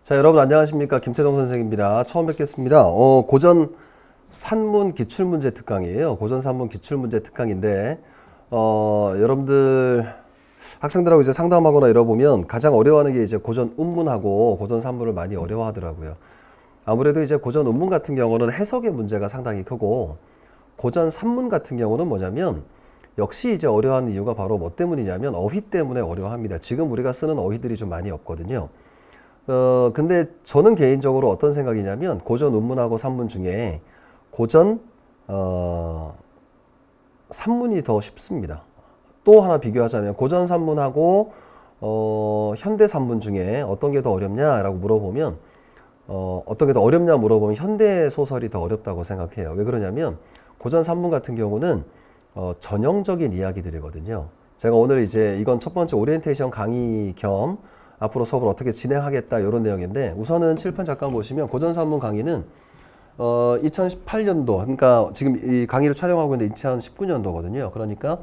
자, 여러분 안녕하십니까? 김태동 선생입니다. 처음 뵙겠습니다. 고전 산문 기출문제 특강이에요. 고전 산문 기출문제 특강인데, 여러분들 학생들하고 이제 상담하거나 이러보면 가장 어려워하는 게 이제 고전 운문하고 고전 산문을 많이 어려워하더라고요. 아무래도 이제 고전 운문 같은 경우는 해석의 문제가 상당히 크고, 고전 산문 같은 경우는 뭐냐면, 역시 이제 어려워하는 이유가 바로 뭐 때문이냐면 어휘 때문에 어려워합니다. 지금 우리가 쓰는 어휘들이 좀 많이 없거든요. 근데 저는 개인적으로 어떤 생각이냐면 고전 운문하고 산문 중에 고전 산문이 더 쉽습니다. 또 하나 비교하자면 고전 산문하고 현대 산문 중에 어떤 게 더 어렵냐라고 물어보면 어떤 게 더 어렵냐 물어보면 현대 소설이 더 어렵다고 생각해요. 왜 그러냐면 고전 산문 같은 경우는 전형적인 이야기들이거든요. 제가 오늘 이제 이건 첫 번째 오리엔테이션 강의 겸 앞으로 수업을 어떻게 진행하겠다 이런 내용인데, 우선은 칠판 잠깐 보시면 고전 산문 강의는 2018년도, 그러니까 지금 이 강의를 촬영하고 있는데 2019년도거든요. 그러니까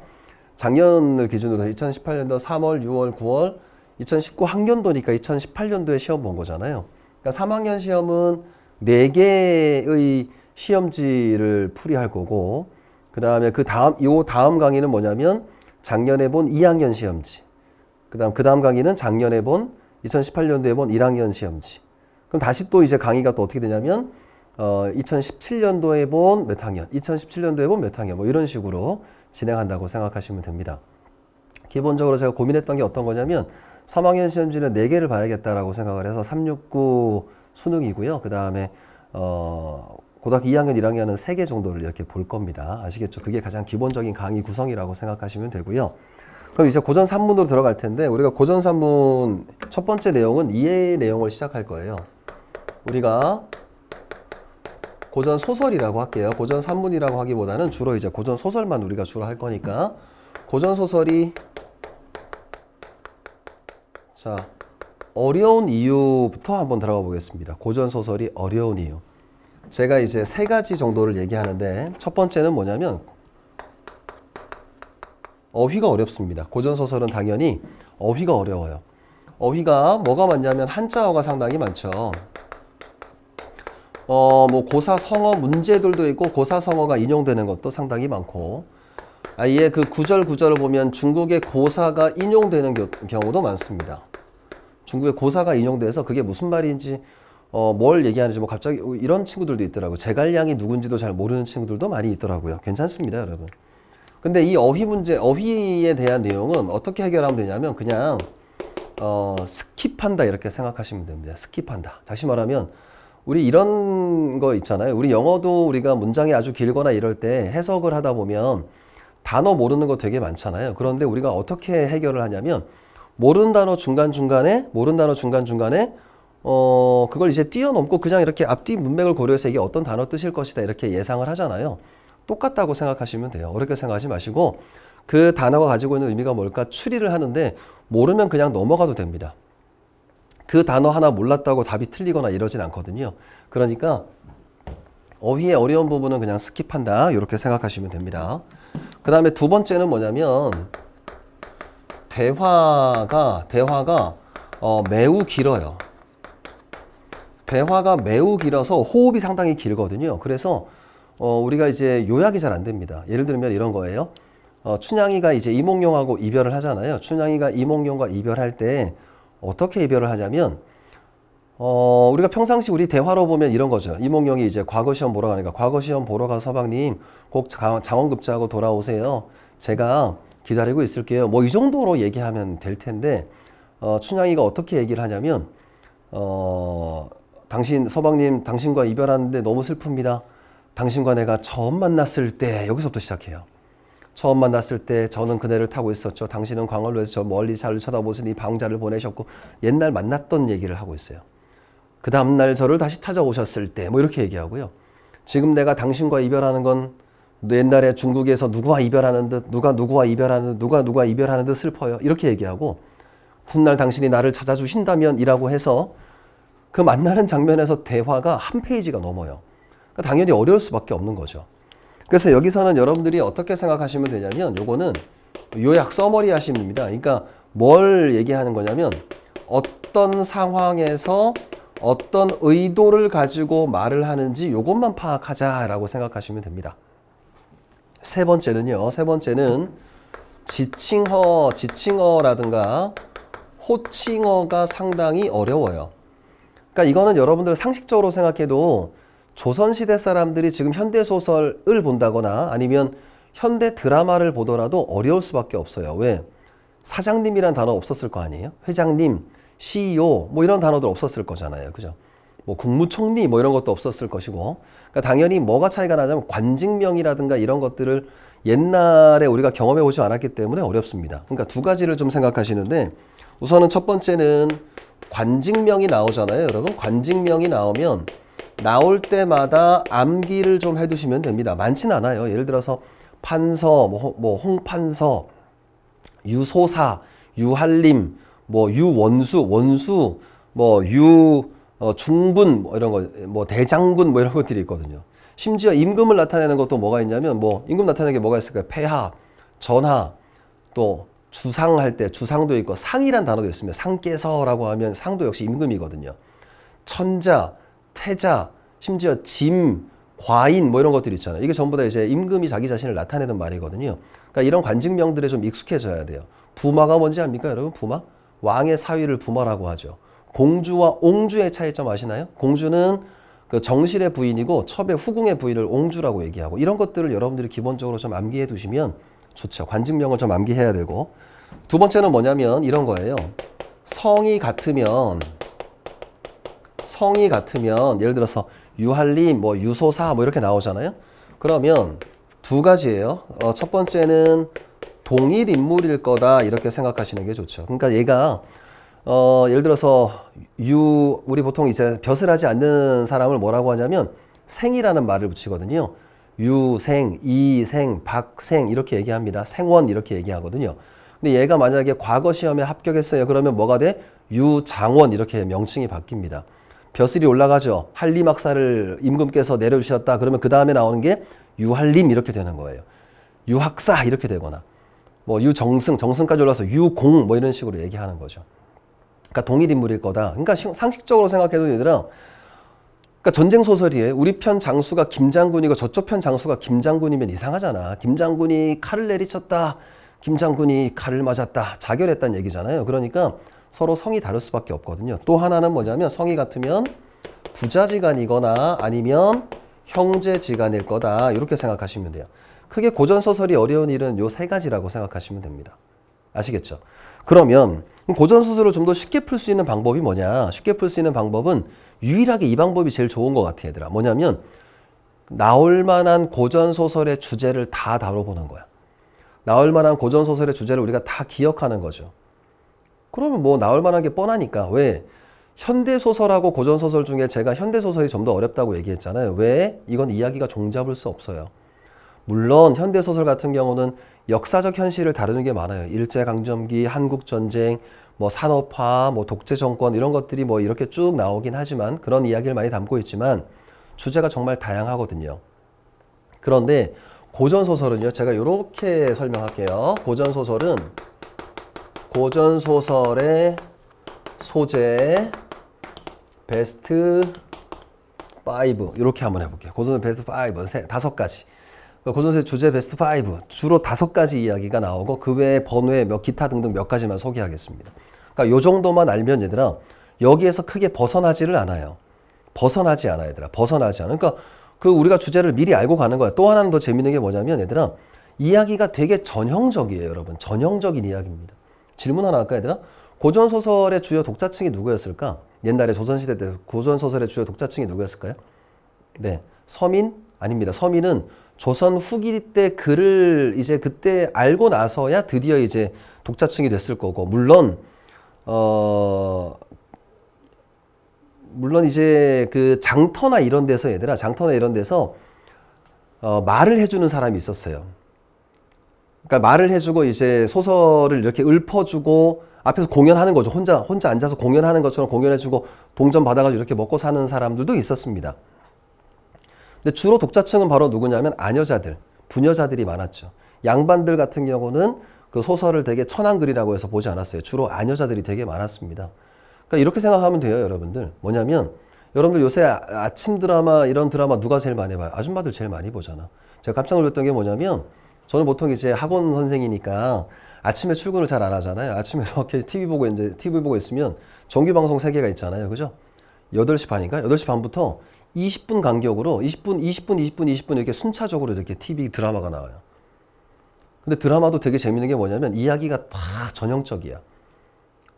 작년을 기준으로 2018년도 3월, 6월, 9월 2019 학년도니까 2018년도에 시험 본 거잖아요. 그러니까 3학년 시험은 4개의 시험지를 풀이할 거고, 그 다음에 요 다음 강의는 뭐냐면 작년에 본 2학년 시험지, 그 다음 강의는 작년에 본 2018년도에 본 1학년 시험지. 그럼 다시 또 이제 강의가 또 어떻게 되냐면 2017년도에 본 몇 학년, 2017년도에 본 몇 학년, 뭐 이런 식으로 진행한다고 생각하시면 됩니다. 기본적으로 제가 고민했던 게 어떤 거냐면 3학년 시험지는 4개를 봐야겠다라고 생각을 해서 369 수능이고요. 그 다음에 고등학교 2학년, 1학년은 3개 정도를 이렇게 볼 겁니다. 아시겠죠? 그게 가장 기본적인 강의 구성이라고 생각하시면 되고요. 그럼 이제 고전 산문으로 들어갈 텐데, 우리가 고전 산문 첫 번째 내용은 이해 내용을 시작할 거예요. 우리가 고전 소설이라고 할게요. 고전 산문이라고 하기보다는 주로 이제 고전 소설만 우리가 주로 할 거니까, 고전 소설이 자 어려운 이유부터 한번 들어가 보겠습니다. 고전 소설이 어려운 이유. 제가 이제 3가지 정도를 얘기하는데, 첫 번째는 뭐냐면 어휘가 어렵습니다. 고전소설은 당연히 어휘가 어려워요. 어휘가 뭐가 많냐면 한자어가 상당히 많죠. 뭐 고사성어 문제들도 있고 고사성어가 인용되는 것도 상당히 많고, 아예 그 구절을 보면 중국의 고사가 인용되는 경우도 많습니다. 중국의 고사가 인용돼서 그게 무슨 말인지 뭘 얘기하는지 뭐 갑자기 이런 친구들도 있더라고요. 제갈량이 누군지도 잘 모르는 친구들도 많이 있더라고요. 괜찮습니다, 여러분. 근데 이 어휘 문제, 어휘에 대한 내용은 어떻게 해결하면 되냐면 그냥 스킵한다 이렇게 생각하시면 됩니다. 스킵한다. 다시 말하면 우리 이런 거 있잖아요. 우리 영어도 우리가 문장이 아주 길거나 이럴 때 해석을 하다 보면 단어 모르는 거 되게 많잖아요. 그런데 우리가 어떻게 해결을 하냐면 모르는 단어 중간중간에 그걸 이제 뛰어넘고 그냥 이렇게 앞뒤 문맥을 고려해서 이게 어떤 단어 뜻일 것이다 이렇게 예상을 하잖아요. 똑같다고 생각하시면 돼요. 어렵게 생각하지 마시고 그 단어가 가지고 있는 의미가 뭘까 추리를 하는데, 모르면 그냥 넘어가도 됩니다. 그 단어 하나 몰랐다고 답이 틀리거나 이러진 않거든요. 그러니까 어휘의 어려운 부분은 그냥 스킵한다 이렇게 생각하시면 됩니다. 그 다음에 두 번째는 뭐냐면 대화가 매우 길어요. 대화가 매우 길어서 호흡이 상당히 길거든요. 그래서 우리가 이제 요약이 잘 안 됩니다. 예를 들면 이런 거예요. 춘향이가 이제 이몽룡하고 이별을 하잖아요. 춘향이가 이몽룡과 이별할 때 어떻게 이별을 하냐면, 우리가 평상시 우리 대화로 보면 이런 거죠. 이몽룡이 이제 과거 시험 보러 가니까, 과거 시험 보러 가서 서방님 꼭 장원급제하고 돌아오세요. 제가 기다리고 있을게요. 뭐 이 정도로 얘기하면 될 텐데, 춘향이가 어떻게 얘기를 하냐면, 서방님 당신과 이별하는데 너무 슬픕니다. 당신과 내가 처음 만났을 때, 여기서부터 시작해요. 처음 만났을 때 저는 그네를 타고 있었죠. 당신은 광활로에서 저 멀리 잘 쳐다보시니 방자를 보내셨고, 옛날 만났던 얘기를 하고 있어요. 그 다음날 저를 다시 찾아오셨을 때 뭐 이렇게 얘기하고요. 지금 내가 당신과 이별하는 건 옛날에 중국에서 누구와 이별하는 듯, 누가 이별하는 듯 슬퍼요. 이렇게 얘기하고, 훗날 당신이 나를 찾아주신다면 이라고 해서 그 만나는 장면에서 대화가 한 페이지가 넘어요. 그러니까 당연히 어려울 수밖에 없는 거죠. 그래서 여기서는 여러분들이 어떻게 생각하시면 되냐면, 요거는 요약 서머리 하시면 됩니다. 그러니까 뭘 얘기하는 거냐면 어떤 상황에서 어떤 의도를 가지고 말을 하는지 요것만 파악하자라고 생각하시면 됩니다. 세 번째는요. 세 번째는 지칭어라든가 호칭어가 상당히 어려워요. 그러니까 이거는 여러분들 상식적으로 생각해도 조선시대 사람들이 지금 현대소설을 본다거나 아니면 현대 드라마를 보더라도 어려울 수밖에 없어요. 왜? 사장님이란 단어 없었을 거 아니에요? 회장님, CEO 뭐 이런 단어들 없었을 거잖아요. 그죠? 뭐 국무총리 뭐 이런 것도 없었을 것이고. 그러니까 당연히 뭐가 차이가 나냐면 관직명이라든가 이런 것들을 옛날에 우리가 경험해 보지 않았기 때문에 어렵습니다. 그러니까 두 가지를 좀 생각하시는데 우선은 첫 번째는 관직명이 나오잖아요. 여러분 관직명이 나오면 나올 때마다 암기를 좀 해두시면 됩니다. 많진 않아요. 예를 들어서 판서, 뭐 홍판서, 유소사, 유한림, 뭐 유원수, 원수, 뭐 중분 뭐 이런 거, 뭐 대장군 뭐 이런 것들이 있거든요. 심지어 임금을 나타내는 것도 뭐가 있냐면 뭐 임금 나타내는 게 뭐가 있을까요? 폐하, 전하, 또 주상할 때 주상도 있고 상이란 단어도 있습니다. 상께서라고 하면 상도 역시 임금이거든요. 천자, 태자, 심지어 짐, 과인 뭐 이런 것들이 있잖아요. 이게 전부 다 이제 임금이 자기 자신을 나타내는 말이거든요. 그러니까 이런 관직명들에 좀 익숙해져야 돼요. 부마가 뭔지 압니까, 여러분? 부마? 왕의 사위를 부마라고 하죠. 공주와 옹주의 차이점 아시나요? 공주는 그 정실의 부인이고 첩의 후궁의 부인을 옹주라고 얘기하고 이런 것들을 여러분들이 기본적으로 좀 암기해 두시면 좋죠. 관직명을 좀 암기해야 되고 두 번째는 뭐냐면 이런 거예요. 성이 같으면 예를 들어서 유한림, 뭐 유소사 뭐 이렇게 나오잖아요. 그러면 두 가지예요. 첫 번째는 동일 인물일 거다 이렇게 생각하시는 게 좋죠. 그러니까 얘가 예를 들어서 우리 보통 이제 벼슬 하지 않는 사람을 뭐라고 하냐면 생이라는 말을 붙이거든요. 유생, 이생, 박생 이렇게 얘기합니다. 생원 이렇게 얘기하거든요. 근데 얘가 만약에 과거 시험에 합격했어요. 그러면 뭐가 돼? 유장원 이렇게 명칭이 바뀝니다. 벼슬이 올라가죠. 한림학사를 임금께서 내려주셨다. 그러면 그 다음에 나오는 게 유한림 이렇게 되는 거예요. 유학사 이렇게 되거나 뭐 유정승, 정승까지 올라서 유공 뭐 이런 식으로 얘기하는 거죠. 그러니까 동일 인물일 거다. 그러니까 상식적으로 생각해도 얘들아, 그러니까 전쟁 소설이에요. 우리 편 장수가 김장군이고 저쪽 편 장수가 김장군이면 이상하잖아. 김장군이 칼을 내리쳤다. 김장군이 칼을 맞았다. 자결했다는 얘기잖아요. 그러니까 서로 성이 다를 수밖에 없거든요. 또 하나는 뭐냐면 성이 같으면 부자지간이거나 아니면 형제지간일 거다. 이렇게 생각하시면 돼요. 크게 고전소설이 어려운 일은 요 세 가지라고 생각하시면 됩니다. 아시겠죠? 그러면 고전소설을 좀 더 쉽게 풀 수 있는 방법이 뭐냐? 쉽게 풀 수 있는 방법은 유일하게 이 방법이 제일 좋은 것 같아, 얘들아. 뭐냐면 나올 만한 고전소설의 주제를 다 다뤄보는 거야. 나올 만한 고전소설의 주제를 우리가 다 기억하는 거죠. 그러면 뭐 나올 만한 게 뻔하니까. 왜? 현대소설하고 고전소설 중에 제가 현대소설이 좀 더 어렵다고 얘기했잖아요. 왜? 이건 이야기가 종잡을 수 없어요. 물론 현대소설 같은 경우는 역사적 현실을 다루는 게 많아요. 일제강점기, 한국전쟁, 뭐 산업화, 뭐 독재정권 이런 것들이 뭐 이렇게 쭉 나오긴 하지만 그런 이야기를 많이 담고 있지만 주제가 정말 다양하거든요. 그런데 고전소설은요. 제가 이렇게 설명할게요. 고전소설의 소재 베스트 5 이렇게 한번 해볼게요. 고전소설 베스트 5 다섯 가지. 고전소설 주제 베스트 5 주로 5가지 이야기가 나오고 그 외에 번외 기타 등등 몇 가지만 소개하겠습니다. 그러니까 요 정도만 알면 얘들아 여기에서 크게 벗어나지를 않아요. 벗어나지 않아 얘들아. 벗어나지 않아. 그러니까 그 우리가 주제를 미리 알고 가는 거야. 또 하나는 더 재밌는 게 뭐냐면 얘들아 이야기가 되게 전형적이에요. 여러분 전형적인 이야기입니다. 질문 하나 할까 얘들아? 고전소설의 주요 독자층이 누구였을까? 옛날에 조선시대 때 고전소설의 주요 독자층이 누구였을까요? 네, 서민? 아닙니다. 서민은 조선 후기 때 글을 이제 그때 알고 나서야 드디어 이제 독자층이 됐을 거고, 물론 이제 그 장터나 이런 데서 얘들아, 장터나 이런 데서 말을 해주는 사람이 있었어요. 그러니까 말을 해주고 이제 소설을 이렇게 읊어주고 앞에서 공연하는 거죠. 혼자 앉아서 공연하는 것처럼 공연해주고 동전 받아가지고 이렇게 먹고 사는 사람들도 있었습니다. 근데 주로 독자층은 바로 누구냐면 아녀자들, 부녀자들이 많았죠. 양반들 같은 경우는 그 소설을 되게 천한글이라고 해서 보지 않았어요. 주로 아녀자들이 되게 많았습니다. 그러니까 이렇게 생각하면 돼요, 여러분들. 뭐냐면 여러분들 요새 아침 드라마 이런 드라마 누가 제일 많이 봐요? 아줌마들 제일 많이 보잖아. 제가 깜짝 놀랐던 게 뭐냐면 저는 보통 이제 학원 선생이니까 아침에 출근을 잘 안 하잖아요. 아침에 이렇게 TV 보고 있으면 정규 방송 3개가 있잖아요. 그죠? 8시 반인가? 8시 반부터 20분 간격으로 20분 이렇게 순차적으로 이렇게 TV 드라마가 나와요. 근데 드라마도 되게 재밌는 게 뭐냐면 이야기가 다 전형적이야.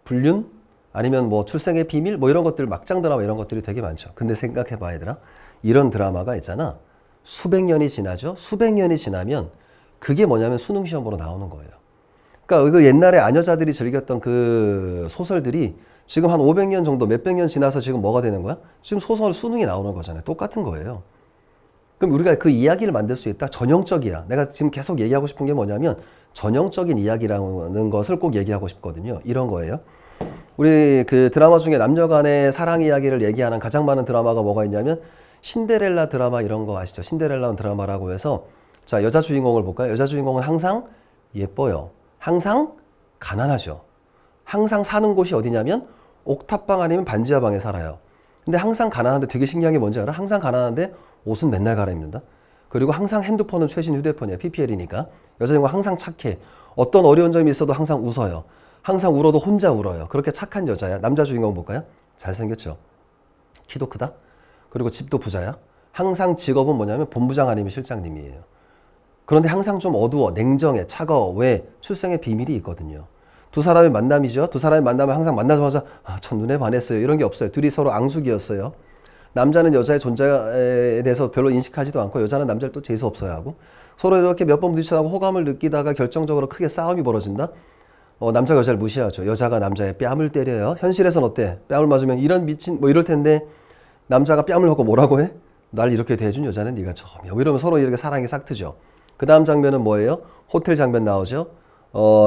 불륜? 아니면 뭐 출생의 비밀? 뭐 이런 것들, 막장 드라마 이런 것들이 되게 많죠. 근데 생각해봐, 얘들아. 이런 드라마가 있잖아. 수백 년이 지나죠? 수백 년이 지나면 그게 뭐냐면 수능 시험으로 나오는 거예요. 그러니까 그 옛날에 아녀자들이 즐겼던 그 소설들이 지금 한 500년 정도, 몇백 년 지나서 지금 뭐가 되는 거야? 지금 소설 수능이 나오는 거잖아요. 똑같은 거예요. 그럼 우리가 그 이야기를 만들 수 있다? 전형적이야. 내가 지금 계속 얘기하고 싶은 게 뭐냐면 전형적인 이야기라는 것을 꼭 얘기하고 싶거든요. 이런 거예요. 우리 그 드라마 중에 남녀 간의 사랑 이야기를 얘기하는 가장 많은 드라마가 뭐가 있냐면 신데렐라 드라마 이런 거 아시죠? 신데렐라 드라마라고 해서 자, 여자 주인공을 볼까요? 여자 주인공은 항상 예뻐요. 항상 가난하죠. 항상 사는 곳이 어디냐면 옥탑방 아니면 반지하 방에 살아요. 근데 항상 가난한데 되게 신기한 게 뭔지 알아? 항상 가난한데 옷은 맨날 갈아입는다. 그리고 항상 핸드폰은 최신 휴대폰이야. PPL이니까. 여자 주인공 항상 착해. 어떤 어려운 점이 있어도 항상 웃어요. 항상 울어도 혼자 울어요. 그렇게 착한 여자야. 남자 주인공 볼까요? 잘생겼죠. 키도 크다. 그리고 집도 부자야. 항상 직업은 뭐냐면 본부장 아니면 실장님이에요. 그런데 항상 좀 어두워, 냉정해, 차가워. 왜? 출생의 비밀이 있거든요. 두 사람의 만남이죠. 두 사람의 만남을 항상 만나자마자 전 눈에 반했어요. 이런 게 없어요. 둘이 서로 앙숙이었어요. 남자는 여자의 존재에 대해서 별로 인식하지도 않고 여자는 남자를 또 재수 없어야 하고 서로 이렇게 몇 번 부딪혀하고 호감을 느끼다가 결정적으로 크게 싸움이 벌어진다. 남자가 여자를 무시하죠. 여자가 남자의 뺨을 때려요. 현실에선 어때? 뺨을 맞으면 이런 미친 뭐 이럴 텐데 남자가 뺨을 먹고 뭐라고 해? 날 이렇게 대해준 여자는 네가 처음이야. 이러면 서로 이렇게 사랑이 싹 트죠. 그 다음 장면은 뭐예요? 호텔 장면 나오죠.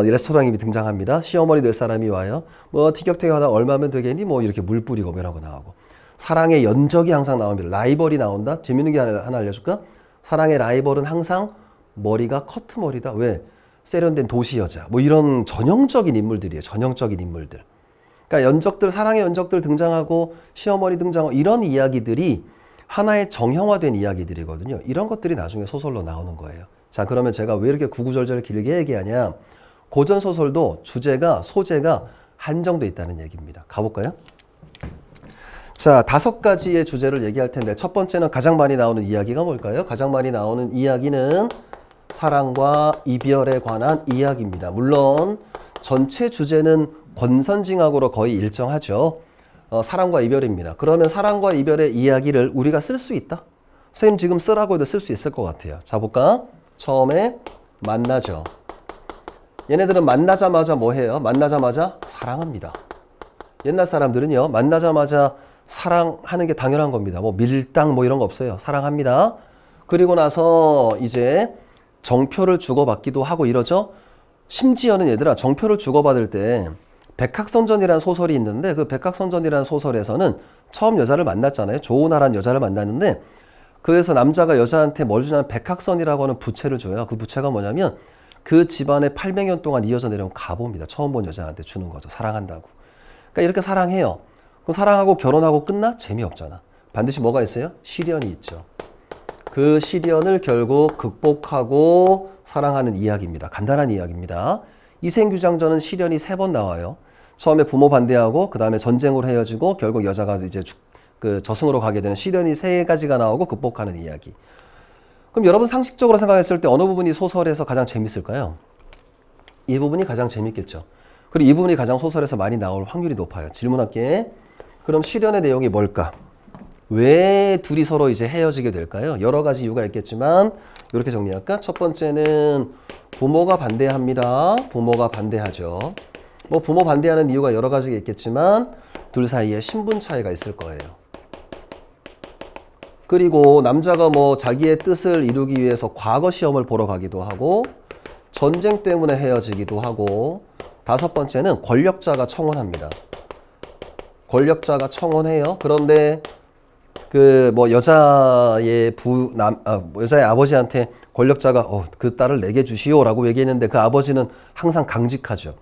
레스토랑이 등장합니다. 시어머니 될 사람이 와요. 뭐 티격태격하다 얼마면 되겠니? 뭐 이렇게 물 뿌리고 뭐라고 나오고. 사랑의 연적이 항상 나옵니다. 라이벌이 나온다. 재밌는 게 하나 알려줄까? 사랑의 라이벌은 항상 머리가 커트머리다. 왜? 세련된 도시 여자. 뭐 이런 전형적인 인물들이에요. 전형적인 인물들. 그러니까 연적들, 사랑의 연적들 등장하고 시어머니 등장하고 이런 이야기들이 하나의 정형화된 이야기들이거든요. 이런 것들이 나중에 소설로 나오는 거예요. 자, 그러면 제가 왜 이렇게 구구절절 길게 얘기하냐? 고전소설도 주제가, 소재가 한정돼 있다는 얘기입니다. 가볼까요? 자, 5가지의 주제를 얘기할 텐데 첫 번째는 가장 많이 나오는 이야기가 뭘까요? 가장 많이 나오는 이야기는 사랑과 이별에 관한 이야기입니다. 물론 전체 주제는 권선징악으로 거의 일정하죠. 사랑과 이별입니다. 그러면 사랑과 이별의 이야기를 우리가 쓸 수 있다? 선생님 지금 쓰라고 해도 쓸 수 있을 것 같아요. 자, 볼까? 처음에 만나죠. 얘네들은 만나자마자 뭐 해요? 만나자마자 사랑합니다. 옛날 사람들은요, 만나자마자 사랑하는 게 당연한 겁니다. 뭐 밀당 뭐 이런 거 없어요. 사랑합니다. 그리고 나서 이제 정표를 주고받기도 하고 이러죠. 심지어는 얘들아, 정표를 주고받을 때 백학선전이라는 소설이 있는데 그 백학선전이라는 소설에서는 처음 여자를 만났잖아요. 조은하라는 여자를 만났는데 그래서 남자가 여자한테 뭘 주냐면 백학선이라고 하는 부채를 줘요. 그 부채가 뭐냐면 그 집안에 800년 동안 이어져 내려온 가보입니다. 처음 본 여자한테 주는 거죠. 사랑한다고. 그러니까 이렇게 사랑해요. 그럼 사랑하고 결혼하고 끝나? 재미없잖아. 반드시 뭐가 있어요? 시련이 있죠. 그 시련을 결국 극복하고 사랑하는 이야기입니다. 간단한 이야기입니다. 이생규장전은 시련이 3번 나와요. 처음에 부모 반대하고 그 다음에 전쟁으로 헤어지고 결국 여자가 이제 그 저승으로 가게 되는 시련이 3가지가 나오고 극복하는 이야기. 그럼 여러분 상식적으로 생각했을 때 어느 부분이 소설에서 가장 재밌을까요? 이 부분이 가장 재밌겠죠. 그리고 이 부분이 가장 소설에서 많이 나올 확률이 높아요. 질문할게. 그럼 시련의 내용이 뭘까? 왜 둘이 서로 이제 헤어지게 될까요? 여러 가지 이유가 있겠지만 이렇게 정리할까? 첫 번째는 부모가 반대합니다. 부모가 반대하죠. 뭐 부모 반대하는 이유가 여러 가지가 있겠지만 둘 사이에 신분 차이가 있을 거예요. 그리고 남자가 뭐 자기의 뜻을 이루기 위해서 과거 시험을 보러 가기도 하고 전쟁 때문에 헤어지기도 하고 5번째는 권력자가 청혼합니다. 권력자가 청혼해요. 그런데 그 뭐 여자의 여자의 아버지한테 권력자가 그 딸을 내게 주시오라고 얘기했는데 그 아버지는 항상 강직하죠.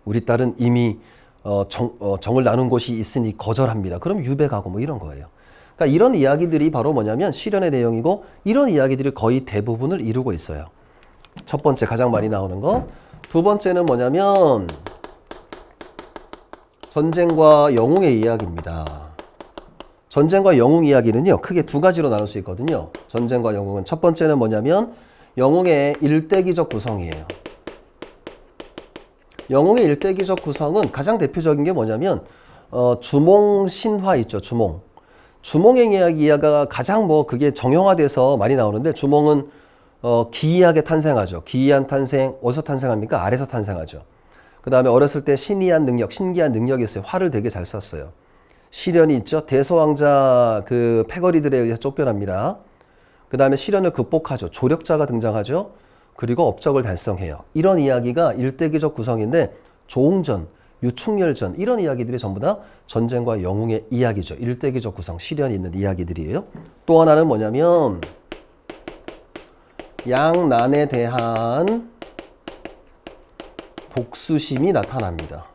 우리 딸은 이미 정을 나눈 곳이 있으니 거절합니다. 그럼 유배가고 뭐 이런 거예요. 그러니까 이런 이야기들이 바로 뭐냐면 시련의 내용이고 이런 이야기들이 거의 대부분을 이루고 있어요. 첫 번째 가장 많이 나오는 거. 두 번째는 뭐냐면 전쟁과 영웅의 이야기입니다. 전쟁과 영웅 이야기는요, 크게 두 가지로 나눌 수 있거든요. 전쟁과 영웅은 첫 번째는 뭐냐면 영웅의 일대기적 구성이에요. 영웅의 일대기적 구성은 가장 대표적인 게 뭐냐면 주몽 신화 있죠. 주몽의 이야기가 가장 그게 정형화돼서 많이 나오는데 주몽은 기이하게 탄생하죠. 기이한 탄생, 어디서 탄생합니까? 알에서 탄생하죠. 그 다음에 어렸을 때 신기한 능력이 있어요. 활을 되게 잘 쐈어요. 시련이 있죠. 대소왕자 그 패거리들에 의해서 쫓겨납니다. 그 다음에 시련을 극복하죠. 조력자가 등장하죠. 그리고 업적을 달성해요. 이런 이야기가 일대기적 구성인데 조웅전, 유충열전 이런 이야기들이 전부 다 전쟁과 영웅의 이야기죠. 일대기적 구성, 시련이 있는 이야기들이에요. 또 하나는 뭐냐면 양난에 대한 복수심이 나타납니다.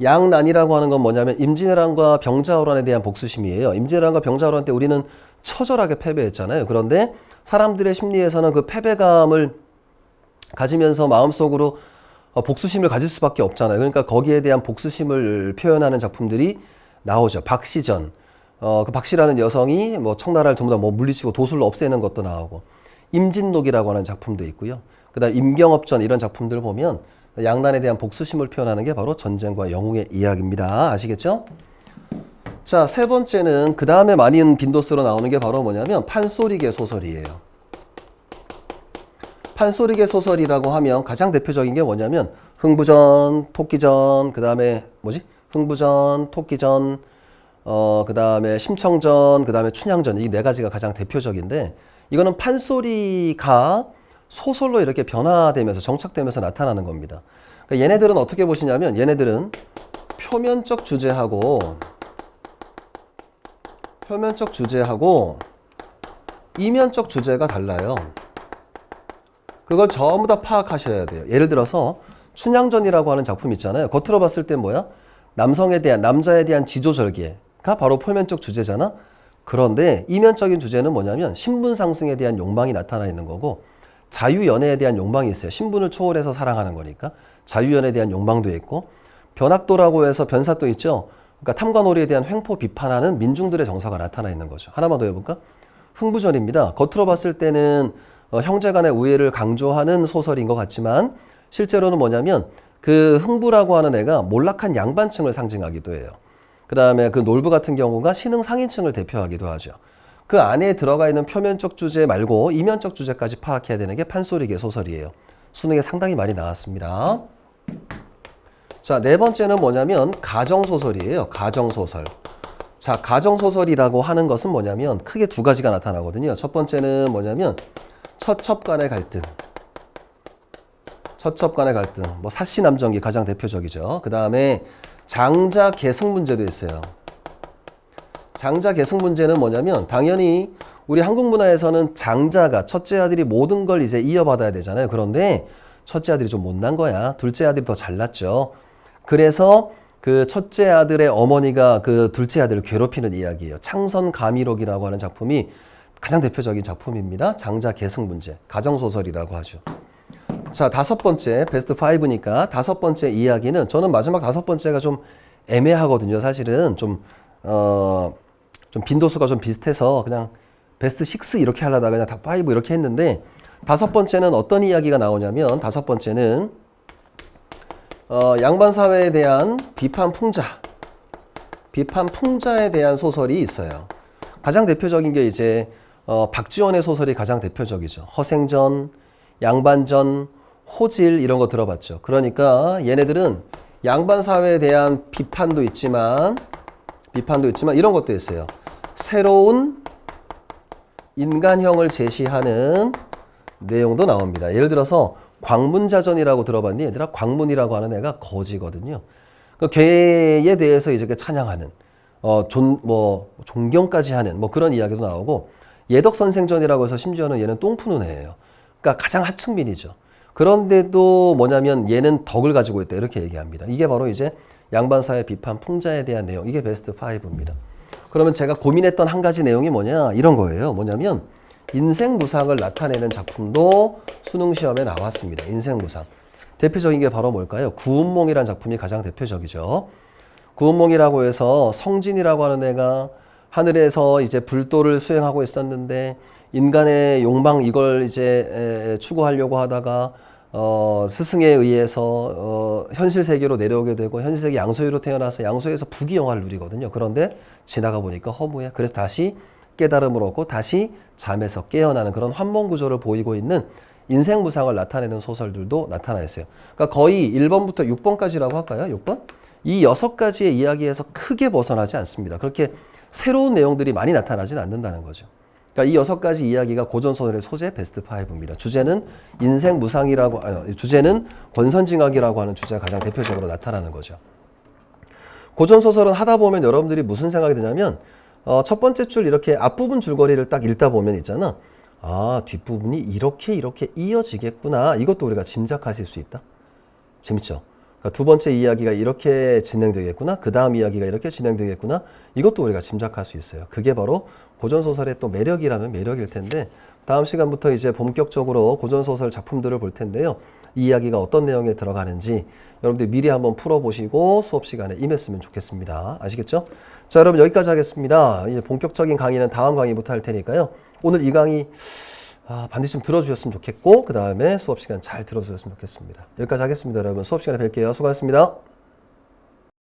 양난이라고 하는 건 뭐냐면 임진왜란과 병자호란에 대한 복수심이에요. 임진왜란과 병자호란 때 우리는 처절하게 패배했잖아요. 그런데 사람들의 심리에서는 그 패배감을 가지면서 마음속으로 복수심을 가질 수밖에 없잖아요. 그러니까 거기에 대한 복수심을 표현하는 작품들이 나오죠. 박시전. 그 박씨라는 여성이 청나라를 전부 다 물리치고 도술로 없애는 것도 나오고, 임진록이라고 하는 작품도 있고요. 그 다음 임경업전 이런 작품들을 보면 양난에 대한 복수심을 표현하는 게 바로 전쟁과 영웅의 이야기입니다. 아시겠죠? 자, 세 번째는 그 다음에 많은 빈도수로 나오는 게 바로 뭐냐면 판소리계 소설이에요. 판소리계 소설이라고 하면 가장 대표적인 게 뭐냐면 흥부전, 토끼전, 그 다음에 흥부전, 토끼전, 그 다음에 심청전, 그 다음에 춘향전, 이 네 가지가 가장 대표적인데, 이거는 판소리가 소설로 이렇게 변화되면서 정착되면서 나타나는 겁니다. 그러니까 얘네들은 어떻게 보시냐면 얘네들은 표면적 주제하고 이면적 주제가 달라요. 그걸 전부 다 파악하셔야 돼요. 예를 들어서 춘향전이라고 하는 작품 있잖아요. 겉으로 봤을 때 뭐야? 남자에 대한 지조절개가 바로 표면적 주제잖아. 그런데 이면적인 주제는 뭐냐면 신분 상승에 대한 욕망이 나타나 있는 거고, 자유연애에 대한 욕망이 있어요. 신분을 초월해서 사랑하는 거니까 자유연애에 대한 욕망도 있고, 변학도라고 해서 변사도 있죠. 그러니까 탐관오리에 대한 횡포 비판하는 민중들의 정서가 나타나 있는 거죠. 하나만 더 해볼까? 흥부전입니다. 겉으로 봤을 때는 형제 간의 우애를 강조하는 소설인 것 같지만 실제로는 뭐냐면 그 흥부라고 하는 애가 몰락한 양반층을 상징하기도 해요. 그 다음에 그 놀부 같은 경우가 신흥 상인층을 대표하기도 하죠. 그 안에 들어가 있는 표면적 주제 말고 이면적 주제까지 파악해야 되는 게 판소리계 소설이에요. 수능에 상당히 많이 나왔습니다. 자, 네 번째는 뭐냐면 가정소설이에요. 가정소설. 자, 가정소설이라고 하는 것은 뭐냐면 크게 두 가지가 나타나거든요. 첫 번째는 뭐냐면 처첩 간의 갈등. 사시남정기 가장 대표적이죠. 그 다음에 장자 계승 문제도 있어요. 장자 계승 문제는 뭐냐면 당연히 우리 한국 문화에서는 장자가, 첫째 아들이 모든 걸 이제 이어받아야 되잖아요. 그런데 첫째 아들이 좀 못난 거야. 둘째 아들이 더 잘났죠. 그래서 그 첫째 아들의 어머니가 그 둘째 아들을 괴롭히는 이야기예요. 창선가미록이라고 하는 작품이 가장 대표적인 작품입니다. 장자 계승 문제, 가정소설이라고 하죠. 자, 다섯 번째, 베스트 5니까 다섯 번째 이야기는, 저는 마지막 다섯 번째가 좀 애매하거든요. 사실은 좀 빈도수가 좀 비슷해서 그냥 베스트 6 이렇게 하려다가 그냥 다 5 이렇게 했는데, 다섯 번째는 어떤 이야기가 나오냐면, 다섯 번째는 양반사회에 대한 비판풍자에 대한 소설이 있어요. 가장 대표적인 게 이제 박지원의 소설이 가장 대표적이죠. 허생전, 양반전, 호질 이런 거 들어봤죠. 그러니까 얘네들은 양반사회에 대한 비판도 있지만 이런 것도 있어요. 새로운 인간형을 제시하는 내용도 나옵니다. 예를 들어서 광문자전이라고 들어봤니? 얘들아, 광문이라고 하는 애가 거지거든요. 그 걔에 대해서 이렇게 찬양하는, 존경까지 하는 그런 이야기도 나오고, 예덕선생전이라고 해서 심지어는 얘는 똥 푸는 애예요. 그러니까 가장 하층민이죠. 그런데도 뭐냐면 얘는 덕을 가지고 있다 이렇게 얘기합니다. 이게 바로 이제 양반사의 비판, 풍자에 대한 내용. 이게 베스트 5입니다. 그러면 제가 고민했던 한 가지 내용이 뭐냐 이런 거예요. 뭐냐면 인생무상을 나타내는 작품도 수능시험에 나왔습니다. 인생무상. 대표적인 게 바로 뭘까요? 구운몽이라는 작품이 가장 대표적이죠. 구운몽이라고 해서 성진이라고 하는 애가 하늘에서 이제 불도를 수행하고 있었는데 인간의 욕망 이걸 이제 추구하려고 하다가 스승에 의해서 현실 세계로 내려오게 되고 현실 세계 양소유로 태어나서 양소유에서 부귀영화를 누리거든요. 그런데 지나가 보니까 허무해. 그래서 다시 깨달음을 얻고 다시 잠에서 깨어나는 그런 환몽 구조를 보이고 있는 인생무상을 나타내는 소설들도 나타나 있어요. 그러니까 거의 1번부터 6번까지라고 할까요? 6번? 이 6가지의 이야기에서 크게 벗어나지 않습니다. 그렇게 새로운 내용들이 많이 나타나진 않는다는 거죠. 그러니까 이 6가지 이야기가 고전소설의 소재 베스트 5입니다. 주제는 인생무상이라고, 주제는 권선징악이라고 하는 주제가 가장 대표적으로 나타나는 거죠. 고전소설은 하다 보면 여러분들이 무슨 생각이 드냐면, 첫 번째 줄 이렇게 앞부분 줄거리를 딱 읽다 보면 있잖아. 아, 뒷부분이 이렇게 이어지겠구나. 이것도 우리가 짐작하실 수 있다. 재밌죠? 그러니까 두 번째 이야기가 이렇게 진행되겠구나. 그 다음 이야기가 이렇게 진행되겠구나. 이것도 우리가 짐작할 수 있어요. 그게 바로 고전소설의 또 매력이라면 매력일 텐데 다음 시간부터 이제 본격적으로 고전소설 작품들을 볼 텐데요. 이 이야기가 어떤 내용에 들어가는지 여러분들 미리 한번 풀어보시고 수업 시간에 임했으면 좋겠습니다. 아시겠죠? 자, 여러분 여기까지 하겠습니다. 이제 본격적인 강의는 다음 강의부터 할 테니까요. 오늘 이 강의 반드시 좀 들어주셨으면 좋겠고 그 다음에 수업 시간 잘 들어주셨으면 좋겠습니다. 여기까지 하겠습니다. 여러분 수업 시간에 뵐게요. 수고하셨습니다.